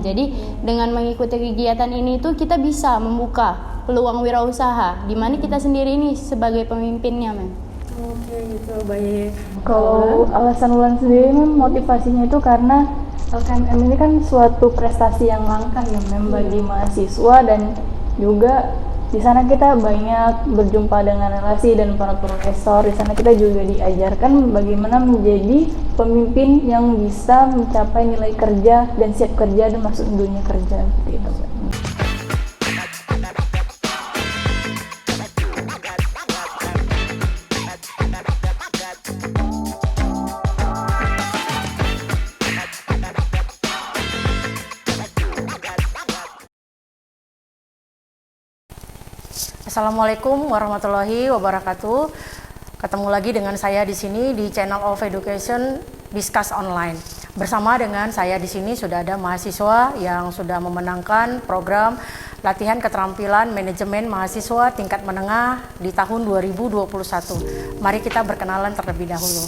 Jadi dengan mengikuti kegiatan ini tuh kita bisa membuka peluang wirausaha di mana kita sendiri ini sebagai pemimpinnya, Mem. Oke gitu, baik. Kalau alasan Wulan sendiri motivasinya itu karena LKMM ini kan suatu prestasi yang langka ya Mem bagi mahasiswa, dan juga di sana kita banyak berjumpa dengan relasi dan para profesor. Di sana kita juga diajarkan bagaimana menjadi pemimpin yang bisa mencapai nilai kerja dan siap kerja dan masuk dunia kerja gitu. Assalamualaikum warahmatullahi wabarakatuh. Ketemu lagi dengan saya di sini di Channel of Education Discuss Online. Bersama dengan saya di sini sudah ada mahasiswa yang sudah memenangkan program latihan keterampilan manajemen mahasiswa tingkat menengah di tahun 2021. Mari kita berkenalan terlebih dahulu.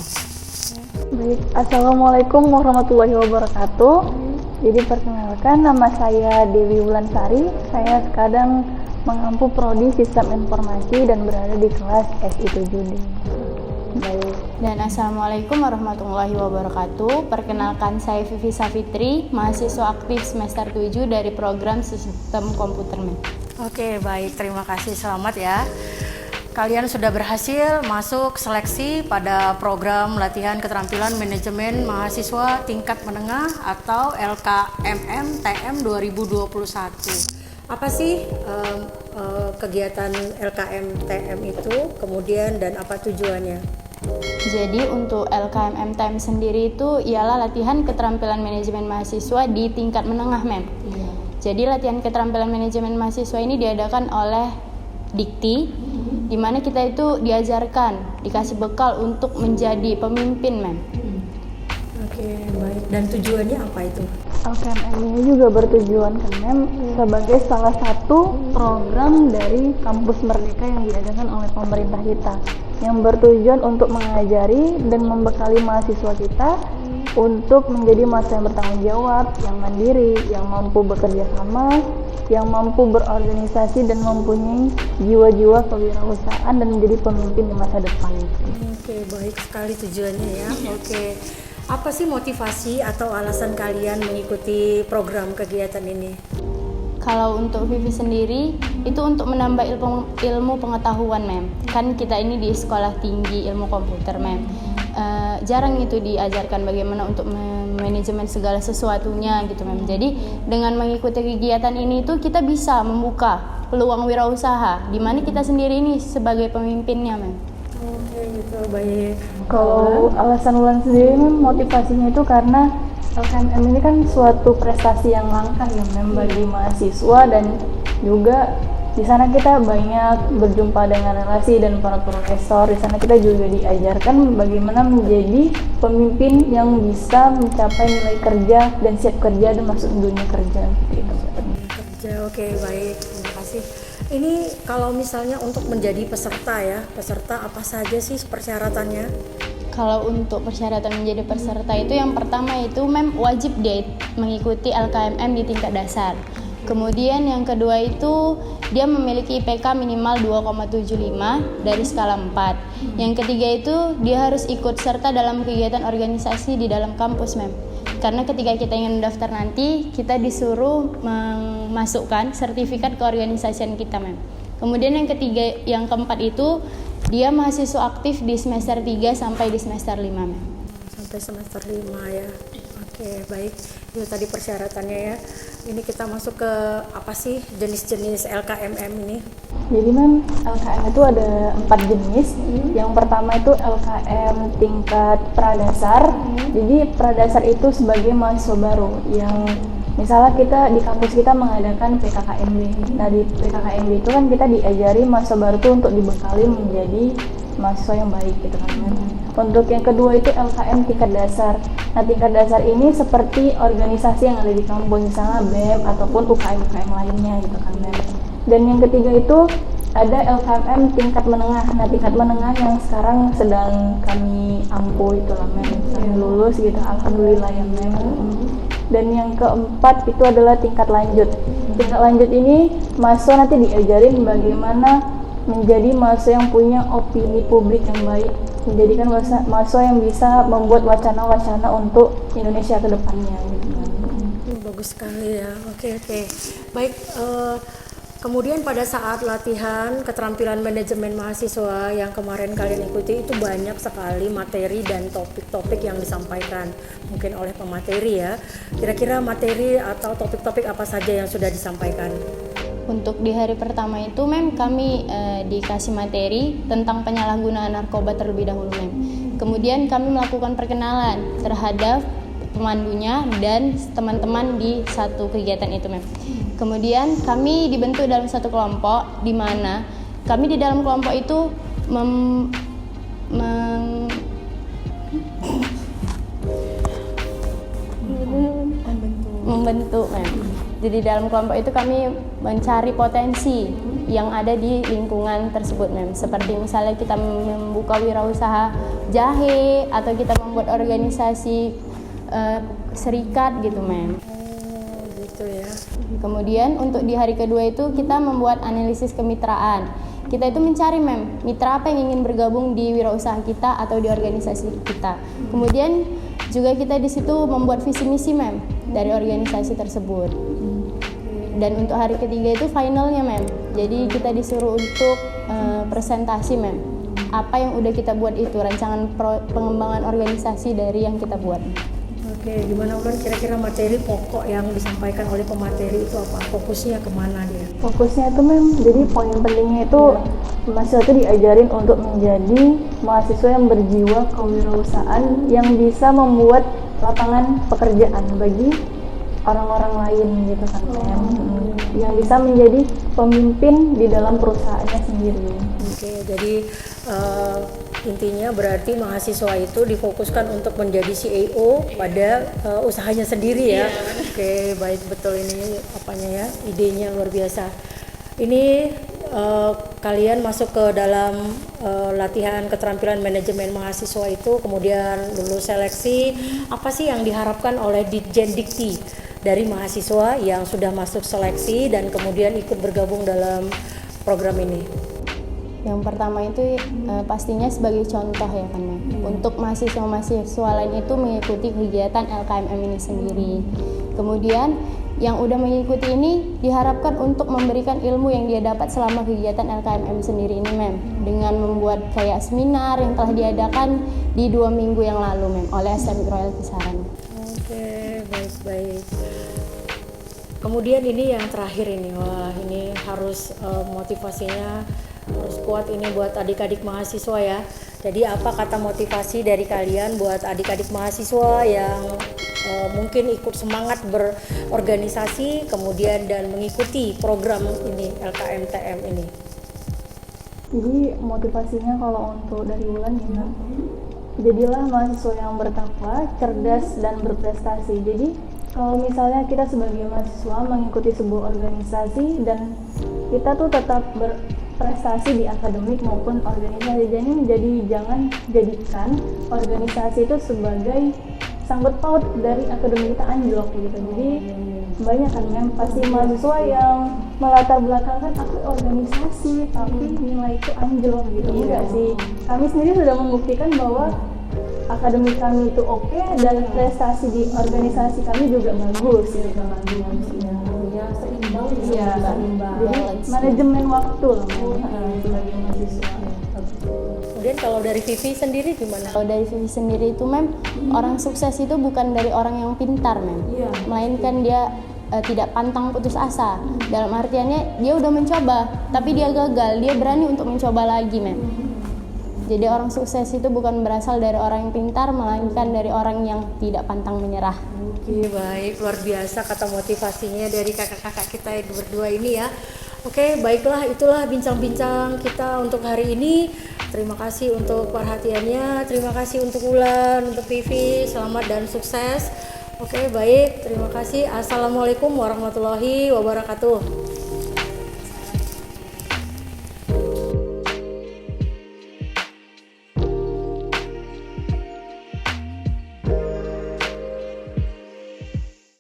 Baik, Assalamualaikum warahmatullahi wabarakatuh. Jadi perkenalkan, nama saya Dewi Wulansari. Saya sekarang mengampu prodi Sistem Informasi dan berada di kelas SI7D. Baik. Dan Assalamualaikum warahmatullahi wabarakatuh. Perkenalkan, saya Vivi Safitri, mahasiswa aktif semester 7 dari program Sistem Komputer, Mem. Oke, baik, terima kasih, selamat ya. Kalian sudah berhasil masuk seleksi pada program latihan keterampilan manajemen mahasiswa tingkat menengah atau LKMM TM 2021. Apa sih kegiatan LKMTM itu, kemudian dan apa tujuannya? Jadi untuk LKMM sendiri itu ialah latihan keterampilan manajemen mahasiswa di tingkat menengah, Mem. Jadi latihan keterampilan manajemen mahasiswa ini diadakan oleh Dikti, di mana kita itu diajarkan, dikasih bekal untuk menjadi pemimpin, Mem. Oke, baik. Dan tujuannya apa itu? LKMM ini juga bertujuan kan Mem sebagai salah satu program dari Kampus Merdeka yang diadakan oleh pemerintah kita, yang bertujuan untuk mengajari dan membekali mahasiswa kita untuk menjadi mahasiswa yang bertanggung jawab, yang mandiri, yang mampu bekerja sama, yang mampu berorganisasi dan mempunyai jiwa-jiwa kewirausahaan dan menjadi pemimpin di masa depan. Oke, baik sekali tujuannya ya. Oke. Apa sih motivasi atau alasan kalian mengikuti program kegiatan ini? Kalau untuk Vivi sendiri, itu untuk menambah ilmu pengetahuan, Mem. Kan kita ini di sekolah tinggi ilmu komputer, Mem. Jarang itu diajarkan bagaimana untuk manajemen segala sesuatunya gitu, Mem. Jadi dengan mengikuti kegiatan ini tuh kita bisa membuka peluang wirausaha di mana kita sendiri ini sebagai pemimpinnya, Mem. Oke gitu, baik. Kalau alasan Wulan sendiri motivasinya itu karena LKMM ini kan suatu prestasi yang langka ya Mem bagi mahasiswa, dan juga di sana kita banyak berjumpa dengan relasi dan para profesor. Di sana kita juga diajarkan bagaimana menjadi pemimpin yang bisa mencapai nilai kerja dan siap kerja dan masuk dunia kerja gitu. Kerja, oke, baik, terima kasih. Ini kalau misalnya untuk menjadi peserta ya, peserta apa saja sih persyaratannya? Kalau untuk persyaratan menjadi peserta itu yang pertama itu Mem wajib dia mengikuti LKMM di tingkat dasar. Kemudian yang kedua itu dia memiliki IPK minimal 2,75 dari skala 4. Yang ketiga itu dia harus ikut serta dalam kegiatan organisasi di dalam kampus, Mem. Karena ketika kita ingin mendaftar nanti, kita disuruh memasukkan sertifikat keorganisasian kita, Mem. Kemudian yang keempat itu dia mahasiswa aktif di semester 3 sampai di semester 5, Mem. Sampai semester 5 ya. Oke, baik. Itu tadi persyaratannya ya. Ini kita masuk ke apa sih jenis-jenis LKMM ini? Jadi Mem, LKM itu ada 4 jenis. Yang pertama itu LKM tingkat pradasar. Jadi pradasar itu sebagai mahasiswa baru yang misalnya kita di kampus kita mengadakan PKKMB. Nah di PKKMB itu kan kita diajari mahasiswa baru itu untuk dibekali menjadi mahasiswa yang baik gitu kan. Untuk yang kedua itu LKM tingkat dasar. Nah tingkat dasar ini seperti organisasi yang ada di kampus, misalnya BEM ataupun UKM-UKM lainnya gitu kan. Dan yang ketiga itu ada LKM tingkat menengah. Nah tingkat menengah yang sekarang sedang kami ampu itu lah Mem, sampai lulus gitu, alhamdulillah ya Mem. Dan yang keempat itu adalah tingkat lanjut. Tingkat lanjut ini mahasiswa nanti diajarin bagaimana menjadi mahasiswa yang punya opini publik yang baik, menjadikan mahasiswa yang bisa membuat wacana-wacana untuk Indonesia ke depannya gitu. Bagus sekali ya. Oke. Baik, kemudian pada saat latihan keterampilan manajemen mahasiswa yang kemarin kalian ikuti itu banyak sekali materi dan topik-topik yang disampaikan mungkin oleh pemateri ya. Kira-kira materi atau topik-topik apa saja yang sudah disampaikan? Untuk di hari pertama itu kami dikasih materi tentang penyalahgunaan narkoba terlebih dahulu Kemudian kami melakukan perkenalan terhadap pemandunya dan teman-teman di satu kegiatan itu Kemudian kami dibentuk dalam satu kelompok di mana kami di dalam kelompok itu membentuk Jadi dalam kelompok itu kami mencari potensi yang ada di lingkungan tersebut Seperti misalnya kita membuka wirausaha jahe atau kita membuat organisasi serikat gitu Gitu ya. Kemudian untuk di hari kedua itu kita membuat analisis kemitraan. Kita itu mencari mitra apa yang ingin bergabung di wirausaha kita atau di organisasi kita. Kemudian juga kita di situ membuat visi misi dari organisasi tersebut. Dan untuk hari ketiga itu finalnya Jadi kita disuruh untuk presentasi apa yang udah kita buat itu, rancangan pengembangan organisasi dari yang kita buat. Oke, gimana Ulan, kira-kira materi pokok yang disampaikan oleh pemateri itu apa? Fokusnya kemana dia? Fokusnya itu jadi poin pentingnya itu mahasiswa itu diajarin untuk menjadi mahasiswa yang berjiwa kewirausahaan yang bisa membuat lapangan pekerjaan bagi orang-orang lain gitu kan yang bisa menjadi pemimpin di dalam perusahaannya sendiri. Oke, jadi intinya berarti mahasiswa itu difokuskan untuk menjadi CEO pada usahanya sendiri ya. Oke, baik, betul, ini apanya ya, idenya luar biasa. Ini kalian masuk ke dalam latihan keterampilan manajemen mahasiswa itu, kemudian lulus seleksi. Apa sih yang diharapkan oleh Ditjen Dikti dari mahasiswa yang sudah masuk seleksi dan kemudian ikut bergabung dalam program ini? Yang pertama itu pastinya sebagai contoh ya kan untuk mahasiswa-mahasiswa lain itu mengikuti kegiatan LKMM ini sendiri. Kemudian yang udah mengikuti ini diharapkan untuk memberikan ilmu yang dia dapat selama kegiatan LKMM sendiri ini dengan membuat kayak seminar yang telah diadakan di 2 minggu yang lalu oleh SMI Royal Kisaran. Oke, baik. Kemudian ini yang terakhir ini, wah ini harus motivasinya harus kuat ini buat adik-adik mahasiswa ya. Jadi apa kata motivasi dari kalian buat adik-adik mahasiswa yang mungkin ikut semangat berorganisasi kemudian dan mengikuti program ini LKMTM ini? Jadi motivasinya kalau untuk dari Wulan ya, jadilah mahasiswa yang bertakwa, cerdas dan berprestasi. Jadi kalau misalnya kita sebagai mahasiswa mengikuti sebuah organisasi dan kita tuh tetap berprestasi di akademik maupun organisasi, jadi jangan jadikan organisasi itu sebagai sangkut paut dari akademik kita anjlok gitu. Jadi banyak kan pasti mahasiswa yang melatar belakangkan aku organisasi tapi nilai itu anjlok gitu. Enggak sih, kami sendiri sudah membuktikan bahwa akademik kami itu oke dan prestasi di organisasi kami juga bagus gitu kan. Seimbang. Jadi manajemen waktu lah sebagai mahasiswa. Kemudian kalau dari Vivi sendiri gimana? Kalau dari Vivi sendiri itu orang sukses itu bukan dari orang yang pintar melainkan dia tidak pantang putus asa. Dalam artiannya dia udah mencoba tapi dia gagal, dia berani untuk mencoba lagi Jadi orang sukses itu bukan berasal dari orang yang pintar, melainkan dari orang yang tidak pantang menyerah. Oke, baik, luar biasa kata motivasinya dari kakak-kakak kita yang berdua ini ya. Oke, baiklah, itulah bincang-bincang kita untuk hari ini. Terima kasih untuk perhatiannya, terima kasih untuk Wulan, untuk Vivi, selamat dan sukses. Oke, baik, terima kasih. Assalamualaikum warahmatullahi wabarakatuh.